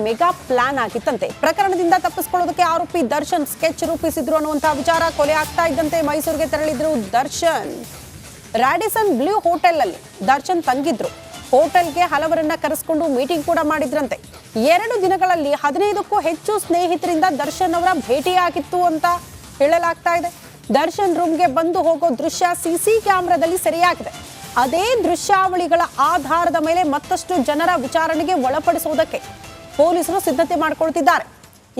Mega plan ಆಗಿತ್ತಂತೆ. ಪ್ರಕರಣದಿಂದ ತಪ್ಪಿಸಿಕೊಳ್ಳೋದಕ್ಕೆ ಆರೋಪಿ Darshan sketch ರೂಪಿಸಿದ್ರು ಅನ್ನುವಂತಹ ವಿಚಾರ. ಕೊಲೆ ಆಗ್ತಾ ಇದ್ದಂತೆ ಮೈಸೂರಿಗೆ ತೆರಳಿದ್ರು ದರ್ಶನ್. ರಾಡಿಸನ್ ಬ್ಲೂ ಹೋಟೆಲ್ ಅಲ್ಲಿ ದರ್ಶನ್ ತಂಗಿದ್ರು. ಹೋಟೆಲ್ಗೆ ಹಲವರನ್ನ ಕರೆಸಿಕೊಂಡು ಮೀಟಿಂಗ್ ಕೂಡ ಮಾಡಿದ್ರಂತೆ. 2 ದಿನಗಳಲ್ಲಿ 15ಕ್ಕೂ ಹೆಚ್ಚು ಸ್ನೇಹಿತರಿಂದ ದರ್ಶನ್ ಅವರ ಭೇಟಿಯಾಗಿತ್ತು ಅಂತ ಹೇಳಲಾಗ್ತಾ ಇದೆ. ದರ್ಶನ್ ರೂಮ್ಗೆ ಬಂದು ಹೋಗೋ ದೃಶ್ಯ ಸಿಸಿ ಕ್ಯಾಮೆರಾದಲ್ಲಿ ಸೆರೆಯಾಗಿದೆ. ಅದೇ ದೃಶ್ಯಾವಳಿಗಳ ಆಧಾರದ ಮೇಲೆ ಮತ್ತಷ್ಟು ಜನರ ವಿಚಾರಣೆಗೆ ಒಳಪಡಿಸುವುದಕ್ಕೆ ಪೊಲೀಸರು ಸಿದ್ಧತೆ ಮಾಡಿಕೊಳ್ತಿದ್ದಾರೆ.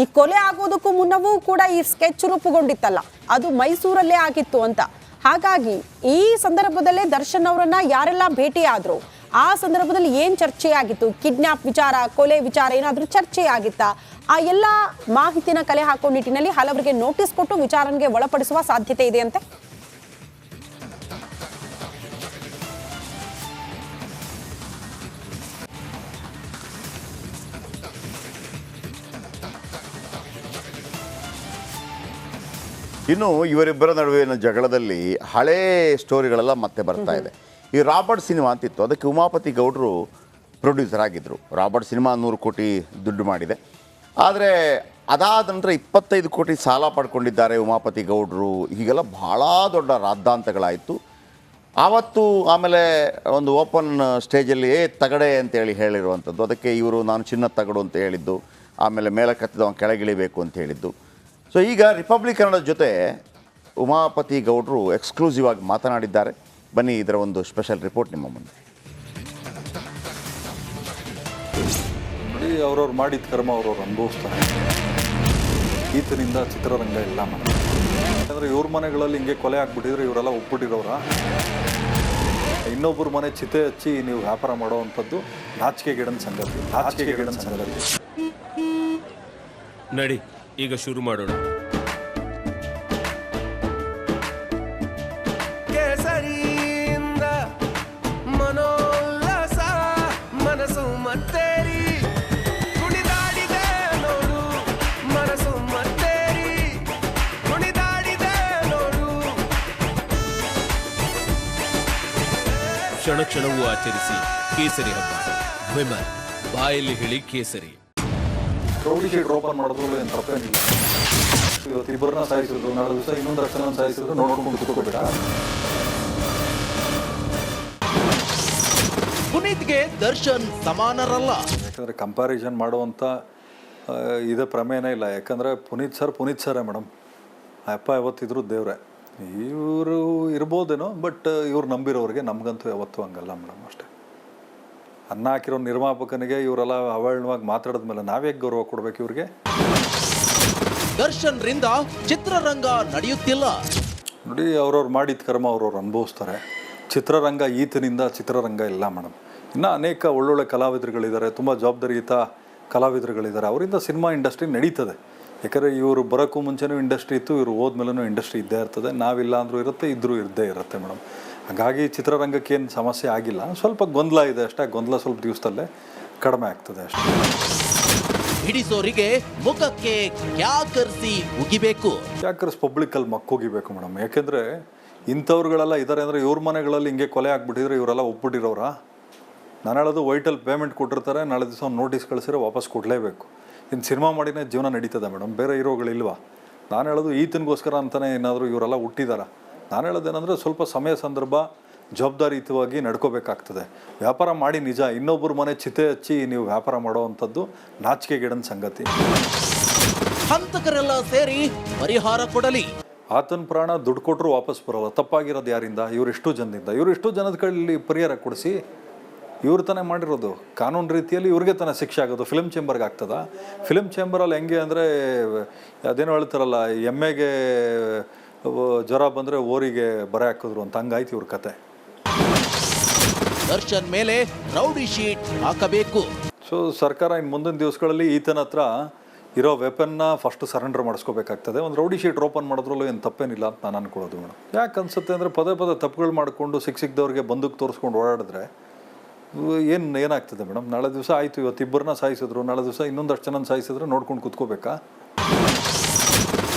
ಈ ಕೊಲೆ ಆಗೋದಕ್ಕೂ ಮುನ್ನವೂ ಕೂಡ ಈ ಸ್ಕೆಚ್ ರೂಪುಗೊಂಡಿತ್ತಲ್ಲ, ಅದು ಮೈಸೂರಲ್ಲೇ ಆಗಿತ್ತು ಅಂತ. ಹಾಗಾಗಿ ಈ ಸಂದರ್ಭದಲ್ಲೇ ದರ್ಶನ್ ಅವರನ್ನ ಯಾರೆಲ್ಲ ಭೇಟಿಯಾದ್ರು, ಆ ಸಂದರ್ಭದಲ್ಲಿ ಏನ್ ಚರ್ಚೆಯಾಗಿತ್ತು, ಕಿಡ್ನಾಪ್ ವಿಚಾರ, ಕೊಲೆ ವಿಚಾರ ಏನಾದರೂ ಚರ್ಚೆಯಾಗಿತ್ತಾ, ಆ ಎಲ್ಲ ಮಾಹಿತಿನ ಕಲೆ ಹಾಕೋ ನಿಟ್ಟಿನಲ್ಲಿ ಹಲವರಿಗೆ ನೋಟಿಸ್ ಕೊಟ್ಟು ವಿಚಾರಣೆಗೆ ಒಳಪಡಿಸುವ ಸಾಧ್ಯತೆ ಇದೆಯಂತೆ. ಇನ್ನು ಇವರಿಬ್ಬರ ನಡುವಿನ ಜಗಳದಲ್ಲಿ ಹಳೇ ಸ್ಟೋರಿಗಳೆಲ್ಲ ಮತ್ತೆ ಬರ್ತಾ ಇದೆ. ಈ ರಾಬರ್ಟ್ ಸಿನಿಮಾ ಅಂತಿತ್ತು, ಅದಕ್ಕೆ ಉಮಾಪತಿ ಗೌಡರು ಪ್ರೊಡ್ಯೂಸರ್ ಆಗಿದ್ದರು. ರಾಬರ್ಟ್ ಸಿನಿಮಾ 100 ಕೋಟಿ ದುಡ್ಡು ಮಾಡಿದೆ. ಆದರೆ ಅದಾದ ನಂತರ 25 ಕೋಟಿ ಸಾಲ ಪಡ್ಕೊಂಡಿದ್ದಾರೆ ಉಮಾಪತಿ ಗೌಡರು. ಹೀಗೆಲ್ಲ ಭಾಳ ದೊಡ್ಡ ರಾದ್ದಾಂತಗಳಾಯಿತು. ಆವತ್ತು ಆಮೇಲೆ ಒಂದು ಓಪನ್ ಸ್ಟೇಜಲ್ಲಿ ತಗಡೆ ಅಂತೇಳಿ ಹೇಳಿರುವಂಥದ್ದು. ಅದಕ್ಕೆ ಇವರು ನಾನು ಚಿನ್ನ ತಗಡು ಅಂತ ಹೇಳಿದ್ದು, ಆಮೇಲೆ ಮೇಲೆ ಕತ್ತಿದವ ಕೆಳಗಿಳಿಬೇಕು ಅಂತ ಹೇಳಿದ್ದು. ಸೊ ಈಗ ರಿಪಬ್ಲಿಕ್ ಕನ್ನಡದ ಜೊತೆ ಉಮಾಪತಿ ಗೌಡರು ಎಕ್ಸ್ಕ್ಲೂಸಿವ್ ಆಗಿ ಮಾತನಾಡಿದ್ದಾರೆ. ಬನ್ನಿ ಇದರ ಒಂದು ಸ್ಪೆಷಲ್ ರಿಪೋರ್ಟ್ ನಿಮ್ಮ ಮುಂದೆ. ನೋಡಿ, ಅವ್ರವ್ರು ಮಾಡಿದ ಕರ್ಮ ಅವ್ರವ್ರು ಅನುಭವಿಸ್ತಾರೆ. ಈತನಿಂದ ಚಿತ್ರರಂಗ ಇಲ್ಲ ಮನೆ. ಯಾಕಂದರೆ ಇವ್ರ ಮನೆಗಳಲ್ಲಿ ಹಿಂಗೆ ಕೊಲೆ ಆಗ್ಬಿಟ್ಟಿದ್ರೆ ಇವರೆಲ್ಲ ಒಪ್ಪಿಟ್ಟಿರೋರ. ಇನ್ನೊಬ್ಬರ ಮನೆ ಚಿತೆ ಹಚ್ಚಿ ನೀವು ವ್ಯಾಪಾರ ಮಾಡೋವಂಥದ್ದು ನಾಚಿಕೆಗೇಡಿನ ಸಂಗತಿ. ನಡಿ ಈಗ ಶುರು ಮಾಡೋಣ. ಕೇಸರಿಯಿಂದ ಮನೋಲ್ಲಾಸ ಮನಸ್ಸು ಮತ್ತೇರಿ ಕುಣಿದಾಡಿದೆ ನೋಡು, ಮನಸ್ಸು ಮತ್ತೇರಿ ಕುಣಿದಾಡಿದೆ ನೋಡು. ಕ್ಷಣ ಕ್ಷಣವೂ ಆಚರಿಸಿ ಕೇಸರಿ ಹಬ್ಬ. ವಿಮಲ್ ಬಾಯಲ್ಲಿ ಹೇಳಿ ಕೇಸರಿ. ರೌಡಿ ಶೀಟ್ ಓಪನ್ ಮಾಡೋದು ಏನು ತಪ್ಪೇನಿಲ್ಲ. ಇವತ್ತು ಇಬ್ಬರನ್ನ ಸಾಯಿಸಿದ್ರು, ನಾಳೆ ದಿವಸ ಇನ್ನೊಂದು ರಕ್ಷಣ ಸಾಯಿಸಿದ್ರು, ನೋಡ್ಕೊಂಡು ಕುತ್ಕೋಬೇಡ. ಪುನೀತ್ಗೆ ದರ್ಶನ್ ಸಮಾನರಲ್ಲ. ಯಾಕಂದರೆ ಕಂಪ್ಯಾರಿಸನ್ ಮಾಡುವಂಥ ಇದೇ ಪ್ರಮೇಯನೇ ಇಲ್ಲ. ಯಾಕಂದರೆ ಪುನೀತ್ ಸರೇ ಮೇಡಮ್. ಅಪ್ಪ ಯಾವತ್ತಿದ್ರು ದೇವ್ರೆ. ಇವರು ಇರ್ಬೋದೇನೋ, ಬಟ್ ಇವ್ರು ನಂಬಿರೋರಿಗೆ ನಮಗಂತೂ ಯಾವತ್ತೂ ಹಂಗಲ್ಲ ಮೇಡಮ್. ಅಷ್ಟೇ. ಅನ್ನ ಹಾಕಿರೋ ನಿರ್ಮಾಪಕನಿಗೆ ಇವರೆಲ್ಲ ಅವಳವಾಗಿ ಮಾತಾಡಿದ ಮೇಲೆ ನಾವೇಗೆ ಗೌರವ ಕೊಡ್ಬೇಕು ಇವ್ರಿಗೆ? ದರ್ಶನ್ ರಿಂದ ಚಿತ್ರರಂಗ ನಡೆಯುತ್ತಿಲ್ಲ. ನೋಡಿ, ಅವ್ರವ್ರು ಮಾಡಿದ ಕರ್ಮ ಅವ್ರವ್ರು ಅನುಭವಿಸ್ತಾರೆ. ಚಿತ್ರರಂಗ ಈತನಿಂದ ಚಿತ್ರರಂಗ ಇಲ್ಲ ಮೇಡಮ್. ಇನ್ನು ಅನೇಕ ಒಳ್ಳೊಳ್ಳೆ ಕಲಾವಿದರುಗಳಿದ್ದಾರೆ, ತುಂಬ ಜವಾಬ್ದಾರಿಯುತ ಕಲಾವಿದರುಗಳಿದ್ದಾರೆ. ಅವರಿಂದ ಸಿನಿಮಾ ಇಂಡಸ್ಟ್ರಿ ನಡೀತದೆ. ಯಾಕಂದರೆ ಇವರು ಬರೋಕ್ಕೂ ಮುಂಚೆನೂ ಇಂಡಸ್ಟ್ರಿ ಇತ್ತು, ಇವರು ಹೋದ್ಮೇಲೂ ಇಂಡಸ್ಟ್ರಿ ಇದ್ದೇ ಇರ್ತದೆ. ನಾವಿಲ್ಲ ಅಂದರೂ ಇರುತ್ತೆ, ಇದ್ದರೂ ಇದ್ದೇ ಇರುತ್ತೆ ಮೇಡಮ್. ಹಾಗಾಗಿ ಚಿತ್ರರಂಗಕ್ಕೇನು ಸಮಸ್ಯೆ ಆಗಿಲ್ಲ. ಸ್ವಲ್ಪ ಗೊಂದಲ ಇದೆ ಅಷ್ಟೇ. ಗೊಂದಲ ಸ್ವಲ್ಪ ದಿವಸದಲ್ಲೇ ಕಡಿಮೆ ಆಗ್ತದೆ ಅಷ್ಟೇ. ಹಿಡಿಸೋರಿಗೆ ಮುಖಕ್ಕೆ ಕ್ಯಾಕರಿಸಿ ಉಗಿಬೇಕು. ಕ್ಯಾಕರ್ಸ್ ಪಬ್ಲಿಕ್ಕಲ್ಲಿ ಮಕ್ಕೋಗಿಬೇಕು ಮೇಡಮ್. ಯಾಕೆಂದರೆ ಇಂಥವ್ರುಗಳೆಲ್ಲ ಇದ್ದಾರೆ ಅಂದರೆ ಇವ್ರ ಮನೆಗಳಲ್ಲಿ ಹಿಂಗೆ ಕೊಲೆ ಆಗಿಬಿಟ್ಟಿದ್ರೆ ಇವರೆಲ್ಲ ಒಪ್ಪಿಟ್ಟಿರೋರ. ನಾನು ಹೇಳೋದು, ವೈಟಲ್ ಪೇಮೆಂಟ್ ಕೊಟ್ಟಿರ್ತಾರೆ, ನಾಳೆ ದಿವಸ ಒಂದು ನೋಟಿಸ್ ಕಳಿಸಿದ್ರೆ ವಾಪಸ್ ಕೊಡಲೇಬೇಕು. ಇನ್ನು ಸಿನಿಮಾ ಮಾಡಿನೇ ಜೀವನ ನಡೀತದೆ ಮೇಡಮ್, ಬೇರೆ ಹೀರೋಗಳಿಲ್ವಾ? ನಾನು ಹೇಳೋದು ಈತನಿಗೋಸ್ಕರ ಅಂತಲೇ ಏನಾದರೂ ಇವರೆಲ್ಲ ಹುಟ್ಟಿದಾರ. ನಾನು ಹೇಳೋದೇನೆಂದರೆ ಸ್ವಲ್ಪ ಸಮಯ ಸಂದರ್ಭ ಜವಾಬ್ದಾರಿಯುತವಾಗಿ ನಡ್ಕೋಬೇಕಾಗ್ತದೆ. ವ್ಯಾಪಾರ ಮಾಡಿ ನಿಜ, ಇನ್ನೊಬ್ಬರ ಮನೆ ಚಿತೆ ಹಚ್ಚಿ ನೀವು ವ್ಯಾಪಾರ ಮಾಡೋವಂಥದ್ದು ನಾಚಿಕೆಗೇಡಿನ ಸಂಗತಿ. ಹಂತಕರೆಲ್ಲ ಸೇರಿ ಪರಿಹಾರ ಕೊಡಲಿ. ಆತನ ಪ್ರಾಣ ದುಡ್ಡು ಕೊಟ್ಟರು ವಾಪಸ್ ಬರೋಲ್ಲ. ತಪ್ಪಾಗಿರೋದು ಯಾರಿಂದ? ಇವರಿಷ್ಟು ಜನದ ಕೈಯಲ್ಲಿ ಪರಿಹಾರ ಕೊಡಿಸಿ. ಇವ್ರು ತಾನೇ ಮಾಡಿರೋದು. ಕಾನೂನು ರೀತಿಯಲ್ಲಿ ಇವ್ರಿಗೆ ತಾನೇ ಶಿಕ್ಷೆ ಆಗೋದು. ಫಿಲ್ಮ್ ಚೇಂಬರ್ಗೆ ಆಗ್ತದ? ಫಿಲ್ಮ್ ಚೇಂಬರಲ್ಲಿ ಹೆಂಗೆ ಅಂದರೆ ಅದೇನೋ ಹೇಳ್ತಾರಲ್ಲ, ಎಮ್ಮೆಗೆ ಜ್ವರ ಬಂದರೆ ಓರಿಗೆ ಬರೆ ಹಾಕಿದ್ರು ಅಂತ, ಹಂಗಾಯ್ತು ಇವ್ರ ಕತೆ. ದರ್ಶನ್ ಮೇಲೆ ರೌಡಿ ಶೀಟ್ ಹಾಕಬೇಕು. ಸೊ ಸರ್ಕಾರ ಇನ್ನು ಮುಂದಿನ ದಿವಸಗಳಲ್ಲಿ ಈತನ ಹತ್ರ ಇರೋ ವೆಪನ್ನ ಫಸ್ಟ್ ಸರೆಂಡರ್ ಮಾಡಿಸ್ಕೋಬೇಕಾಗ್ತದೆ. ಒಂದು ರೌಡಿ ಶೀಟ್ ಓಪನ್ ಮಾಡೋದ್ರಲ್ಲೂ ಏನು ತಪ್ಪೇನಿಲ್ಲ ಅಂತ ನಾನು ಅನ್ಕೊಳ್ಳೋದು ಮೇಡಮ್. ಯಾಕೆ ಅನ್ಸುತ್ತೆ ಅಂದರೆ ಪದೇ ತಪ್ಪುಗಳು ಮಾಡಿಕೊಂಡು ಸಿಕ್ಕಿದವ್ರಿಗೆ ಬಂದೂಕು ತೋರಿಸ್ಕೊಂಡು ಓಡಾಡಿದ್ರೆ ಏನಾಗ್ತದೆ ಮೇಡಮ್? ನಾಳೆ ದಿವಸ ಆಯಿತು, ಇವತ್ತು ಇಬ್ಬರನ್ನ ಸಾಯಿಸಿದ್ರು, ನಾಳೆ ದಿವಸ ಇನ್ನೊಂದಷ್ಟು ಜನ ಸಾಯಿಸಿದ್ರೆ ನೋಡ್ಕೊಂಡು ಕುತ್ಕೋಬೇಕಾ?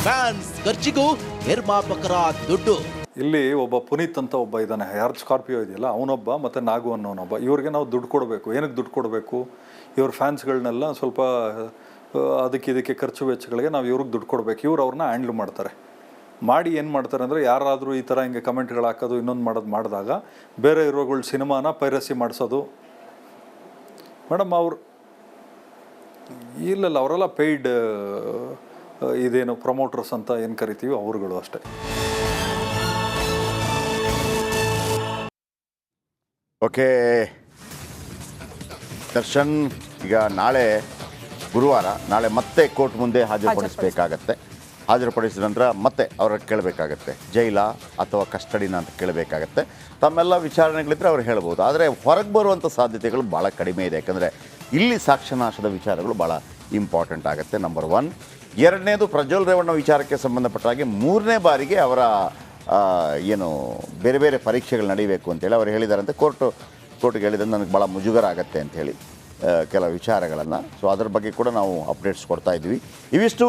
ಫ್ಯಾನ್ಸ್ ಖರ್ಚಿಗೂ ನಿರ್ಮಾಪಕರ ದುಡ್ಡು. ಇಲ್ಲಿ ಒಬ್ಬ ಪುನೀತ್ ಅಂತ ಒಬ್ಬ ಇದ್ದಾನೆ, ಯಾರು ಸ್ಕಾರ್ಪಿಯೋ ಇದೆಯಲ್ಲ ಅವನೊಬ್ಬ, ಮತ್ತು ನಾಗು ಅನ್ನೋನೊಬ್ಬ. ಇವ್ರಿಗೆ ನಾವು ದುಡ್ಡು ಕೊಡಬೇಕು. ಏನಕ್ಕೆ ದುಡ್ಡು ಕೊಡಬೇಕು? ಇವ್ರ ಫ್ಯಾನ್ಸ್ಗಳನ್ನೆಲ್ಲ ಸ್ವಲ್ಪ ಇದಕ್ಕೆ ಖರ್ಚು ವೆಚ್ಚಗಳಿಗೆ ನಾವು ಇವ್ರಿಗೆ ದುಡ್ಡು ಕೊಡಬೇಕು. ಇವ್ರು ಅವ್ರನ್ನ ಹ್ಯಾಂಡ್ಲ್ ಮಾಡ್ತಾರೆ. ಮಾಡಿ ಏನು ಮಾಡ್ತಾರೆ ಅಂದರೆ, ಯಾರಾದರೂ ಈ ಥರ ಹಿಂಗೆ ಕಮೆಂಟ್ಗಳು ಹಾಕೋದು ಇನ್ನೊಂದು ಮಾಡಿದಾಗ ಬೇರೆ ಹೀರೋಗಳ ಸಿನಿಮಾನ ಪೈರಸಿ ಮಾಡಿಸೋದು. ಮೇಡಮ್ ಅವ್ರು ಇಲ್ಲಲ್ಲ, ಅವರೆಲ್ಲ ಪೇಯ್ಡ್ ಇದೇನು ಪ್ರಮೋಟರ್ಸ್ ಅಂತ ಏನು ಕರಿತೀವಿ ಅವ್ರುಗಳು ಅಷ್ಟೇ. ಓಕೆ ದರ್ಶನ್, ಈಗ ನಾಳೆ ಗುರುವಾರ, ನಾಳೆ ಮತ್ತೆ ಕೋರ್ಟ್ ಮುಂದೆ ಹಾಜರುಪಡಿಸಬೇಕಾಗತ್ತೆ. ಹಾಜರುಪಡಿಸಿದ ನಂತರ ಮತ್ತೆ ಅವ್ರಿಗೆ ಕೇಳಬೇಕಾಗತ್ತೆ, ಜೈಲ ಅಥವಾ ಕಸ್ಟಡಿನ ಅಂತ ಕೇಳಬೇಕಾಗತ್ತೆ. ತಮ್ಮೆಲ್ಲ ವಿಚಾರಣೆಗಳಿದ್ರೆ ಅವ್ರು ಹೇಳ್ಬೋದು. ಆದರೆ ಹೊರಗೆ ಬರುವಂಥ ಸಾಧ್ಯತೆಗಳು ಭಾಳ ಕಡಿಮೆ ಇದೆ. ಯಾಕಂದರೆ ಇಲ್ಲಿ ಸಾಕ್ಷ್ಯನಾಶದ ವಿಚಾರಗಳು ಭಾಳ ಇಂಪಾರ್ಟೆಂಟ್ ಆಗುತ್ತೆ, ನಂಬರ್ 1. ಎರಡನೇದು, ಪ್ರಜ್ವಲ್ ರೇವಣ್ಣ ವಿಚಾರಕ್ಕೆ ಸಂಬಂಧಪಟ್ಟ ಹಾಗೆ 3ನೇ ಬಾರಿಗೆ ಅವರ ಏನು ಬೇರೆ ಬೇರೆ ಪರೀಕ್ಷೆಗಳು ನಡೀಬೇಕು ಅಂತೇಳಿ ಅವರು ಹೇಳಿದಾರಂತೆ. ಕೋರ್ಟ್ಗೆ ಹೇಳಿದ್ರೆ ನನಗೆ ಭಾಳ ಮುಜುಗರ ಆಗುತ್ತೆ ಅಂಥೇಳಿ ಕೆಲವು ವಿಚಾರಗಳನ್ನು. ಸೊ ಅದ್ರ ಬಗ್ಗೆ ಕೂಡ ನಾವು ಅಪ್ಡೇಟ್ಸ್ ಕೊಡ್ತಾ ಇದ್ವಿ. ಇವಿಷ್ಟು